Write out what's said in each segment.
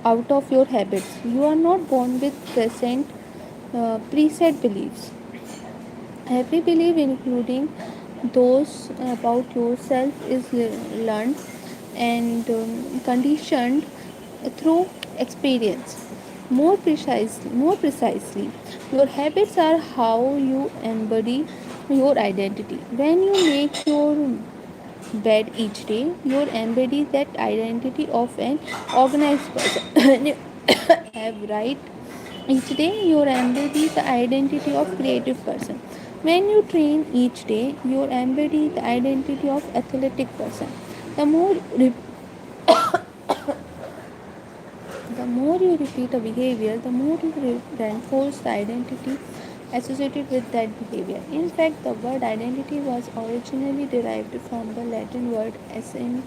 out of your habits. You are not born with preset beliefs. Every belief, including those about yourself, is learned and conditioned through experience. More precisely, your habits are how you embody your identity. When you make your bed each day, you embody that identity of an organized person. When you have right each day, you embody the identity of creative person. When you train each day, you embody the identity of athletic person. The more the more you repeat a behavior, the more you reinforce the identity associated with that behavior. In fact, the word identity was originally derived from the Latin word essentitas,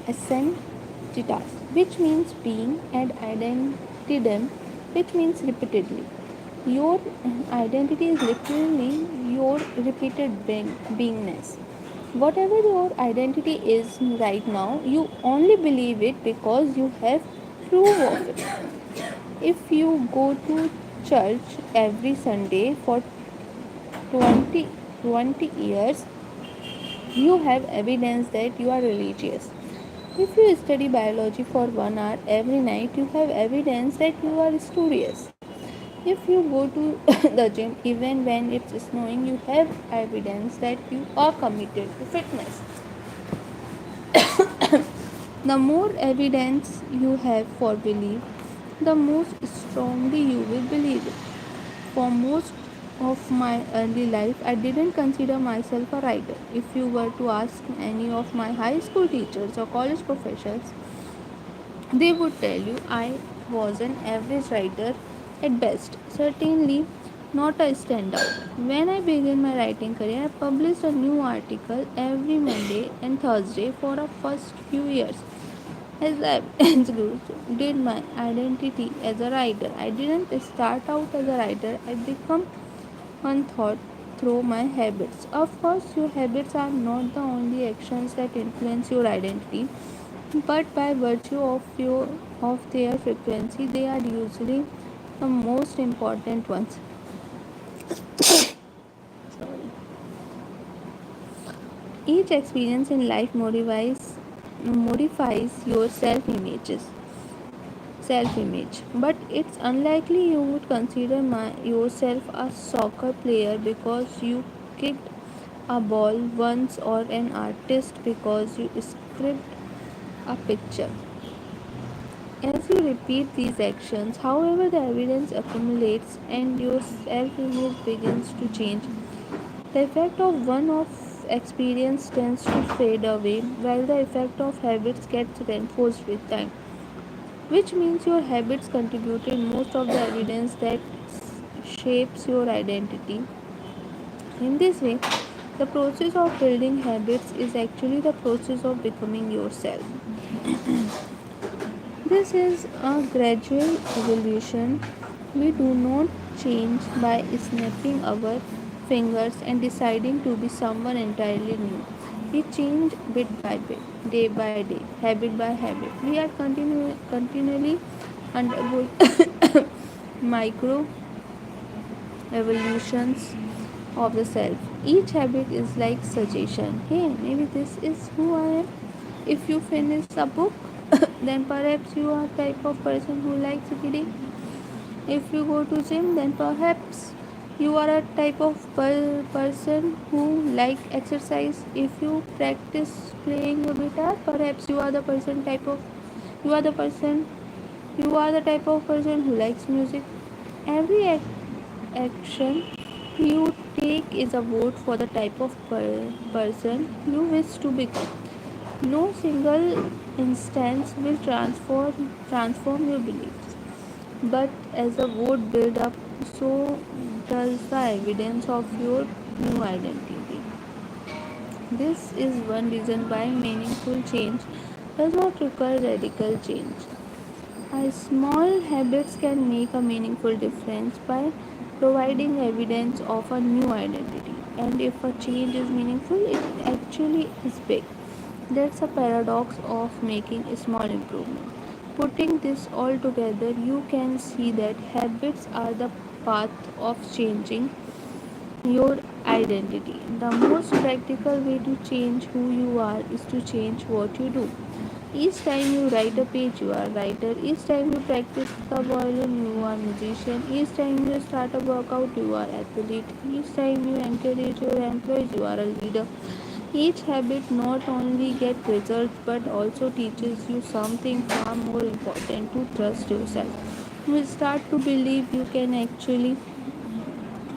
essentitas, which means being, and identidem, which means repeatedly. Your identity is literally your repeated beingness. Whatever your identity is right now, you only believe it because you have proof of it. If you go to church every Sunday for 20 20 years, you have evidence that you are religious. If you study biology for 1 hour every night, you have evidence that you are studious. If you go to the gym even when it's snowing, you have evidence that you are committed to fitness. The more evidence you have for belief, the most strongly you will believe it. For most of my early life, I didn't consider myself a writer. If you were to ask any of my high school teachers or college professors, they would tell you I was an average writer at best, certainly not a standout. When I began my writing career, I published a new article every Monday and Thursday for the first few years. As I did my identity as a writer, I didn't start out as a writer, I became one thought through my habits. Of course, your habits are not the only actions that influence your identity, but by virtue of their frequency, they are usually the most important ones. Sorry. Each experience in life modifies your self image, but it's unlikely you would consider yourself a soccer player because you kicked a ball once, or an artist because you script a picture. As you repeat these actions, however, the evidence accumulates and your self image begins to change. The effect of one of experience tends to fade away, while the effect of habits gets reinforced with time, which means your habits contributed most of the evidence that shapes your identity. In this way, the process of building habits is actually the process of becoming yourself. This is a gradual evolution. We do not change by snapping our fingers and deciding to be someone entirely new. We change bit by bit, day by day, habit by habit. We are continually undergoing micro evolutions of the self. Each habit is like suggestion. Hey, maybe this is who I am. If you finish a book, then perhaps you are type of person who likes reading. If you go to gym, then perhaps you are a type of person who like exercise. If you practice playing a guitar, perhaps you are the person you are the type of person who likes music. Every action you take is a vote for the type of person you wish to become. No single instance will transform your beliefs, but as the vote build up, so does the evidence of your new identity. This is one reason why meaningful change does not require radical change. Small habits can make a meaningful difference by providing evidence of a new identity. And if a change is meaningful, it actually is big. That's a paradox of making a small improvement. Putting this all together, you can see that habits are the path of changing your identity. The most practical way to change who you are is to change what you do. Each time you write a page, you are a writer. Each time you practice the violin, you are a musician. Each time you start a workout, you are an athlete. Each time you encourage your employees, you are a leader. Each habit not only gets results but also teaches you something far more important, to trust yourself. You start to believe you can actually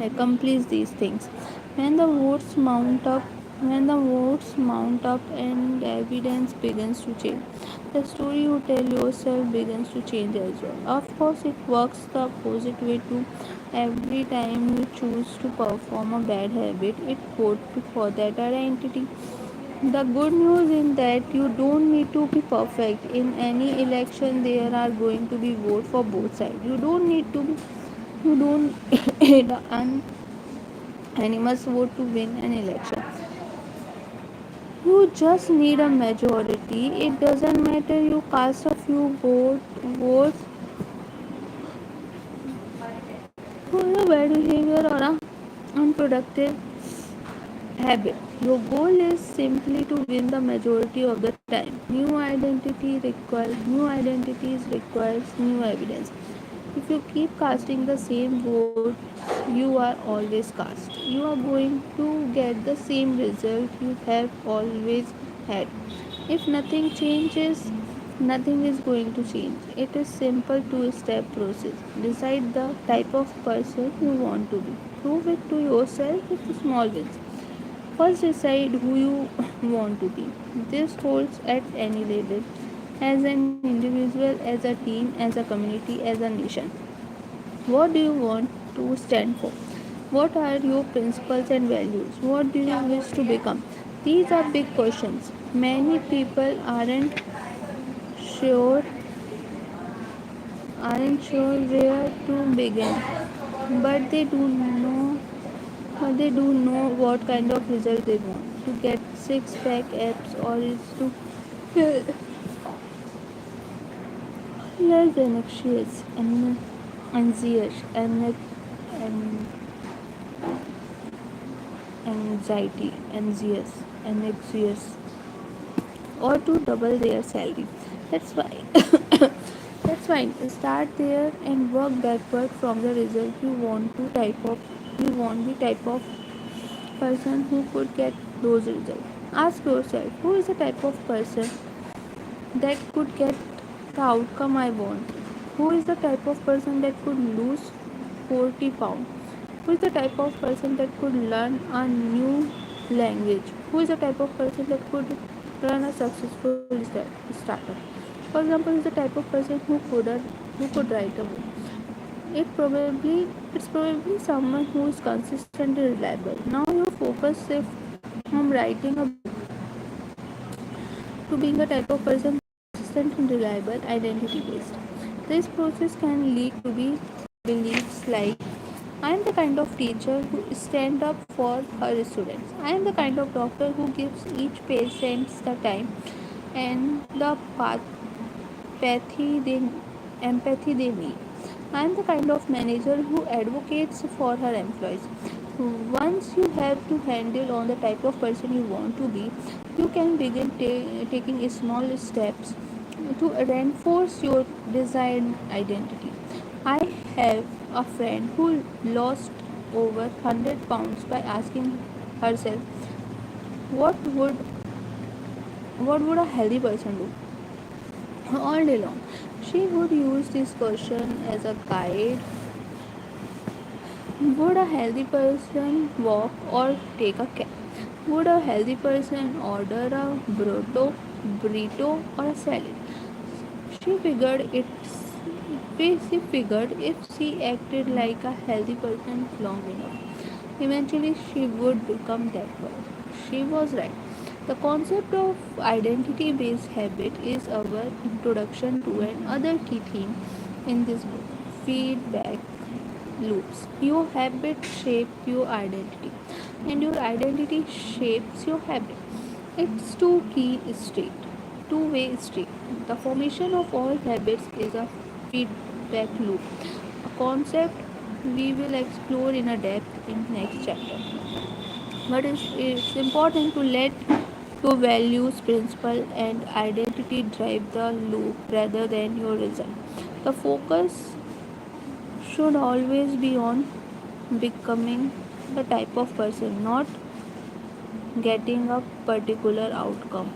accomplish these things. When the votes mount up, when the votes mount up and evidence begins to change, the story you tell yourself begins to change as well. Of course, it works the opposite way too. Every time you choose to perform a bad habit, it votes for that identity. The good news is that you don't need to be perfect. In any election, there are going to be vote for both sides. You don't need to be. You don't need an animals vote to win an election. You just need a majority. It doesn't matter you cast a few votes for a bad behavior or a unproductive habit. Your goal is simply to win the majority of the time. New identities requires new evidence. If you keep casting the same vote you are always cast, you are going to get the same result you have always had. If nothing changes, nothing is going to change. It is simple two-step process. Decide the type of person you want to be. Prove it to yourself with small wins. First, decide who you want to be. This holds at any level, as an individual, as a team, as a community, as a nation. What do you want to stand for? What are your principles and values? What do you wish to become? These are big questions. Many people sure aren't sure where to begin, but they do know what kind of result they want. To get six pack abs or is to feel less anxious and anxious and anxious, or to double their salary. That's why that's fine. Start there and work backward from the result you want the type of person who could get those results. Ask yourself, who is the type of person that could get the outcome I want? Who is the type of person that could lose 40 pounds? Who is the type of person that could learn a new language? Who is the type of person that could run a successful startup? For example, is the type of person who could write a book. It's probably someone who is consistent and reliable. Now your focus shifts from writing a book to being a type of person consistent and reliable, identity based. This process can lead to be beliefs like, I am the kind of teacher who stands up for her students. I am the kind of doctor who gives each patient the time and the pathy they, empathy they need. I am the kind of manager who advocates for her employees. Once you have to handle on the type of person you want to be, you can begin taking small steps to reinforce your desired identity. I have a friend who lost over 100 pounds by asking herself, what would what would a healthy person do? All day long. She would use this question as a guide. Would a healthy person walk or take a cab? Would a healthy person order a burrito or a salad? She figured if she acted like a healthy person long enough, eventually she would become that person. She was right. The concept of identity based habit is our introduction to another key theme in this book, feedback loops. Your habits shape your identity, and your identity shapes your habit. It's two-way street. The formation of all habits is a feedback loop, a concept we will explore in a depth in next chapter. But it's important to let your values, principle, and identity drive the loop rather than your result. The focus should always be on becoming the type of person, not getting a particular outcome.